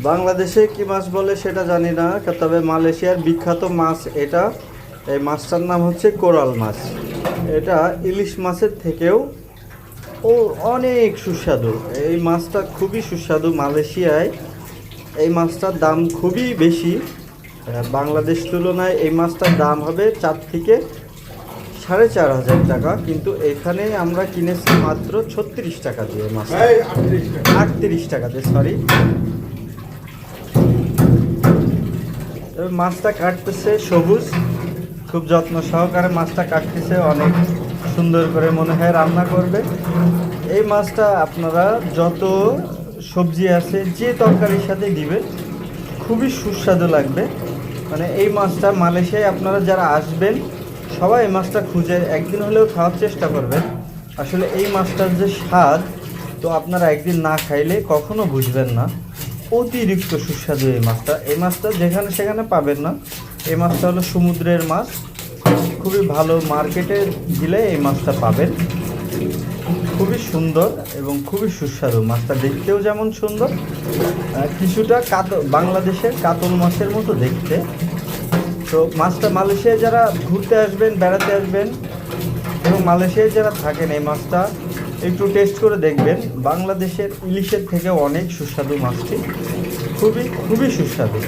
বাংলাদেশে কি মাছ বলে সেটা জানি না, তবে মালয়েশিয়ার বিখ্যাত মাছ এটা। এই মাছটার নাম হচ্ছে কোরাল মাছ। এটা ইলিশ মাছের থেকেও অনেক সুস্বাদু। এই মাছটা খুবই সুস্বাদু। মালয়েশিয়ায় এই মাছটার দাম খুবই বেশি। বাংলাদেশ তুলনায় এই মাছটার দাম হবে 4 থেকে 4,500 টাকা, কিন্তু এখানে আমরা কিনেছি মাত্র 36 টাকা দিয়ে। মাছ 38 টাকা দিয়ে, সরি। মাছটা কাটতেছে সবুজ, খুব যত্ন সহকারে মাছটা কাটতেছে, অনেক সুন্দর করে মনে হয় রান্না করবে। এই মাছটা আপনারা যত সবজি আছে যে তরকারির সাথে দিবেন খুবই সুস্বাদু লাগবে। মানে এই মাছটা মালয়েশিয়ায় আপনারা যারা আসবেন সবাই এই মাছটা খুঁজে একদিন হলেও খাওয়ার চেষ্টা করবেন। আসলে এই মাছটার যে স্বাদ, তো আপনারা একদিন না খাইলে কখনো বুঝবেন না। অতিরিক্ত সুস্বাদু এই মাছটা। এই মাছটা যেখানে সেখানে পাবেন না। এই মাছটা হলো সমুদ্রের মাছ, খুবই ভালো মার্কেটে দিলে এই মাছটা পাবেন। খুবই সুন্দর এবং খুবই সুস্বাদু। মাছটা দেখতেও যেমন সুন্দর, কিছুটা বাংলাদেশের কাতল মাছের মতো দেখতে। তো মাছটা মালয়েশিয়ায় যারা ঘুরতে আসবেন, বেড়াতে আসবেন এবং মালয়েশিয়ায় যারা থাকেন, এই মাছটা একটু টেস্ট করে দেখবেন। বাংলাদেশের ইলিশের থেকেও অনেক সুস্বাদু মাছটি, খুবই খুবই সুস্বাদু।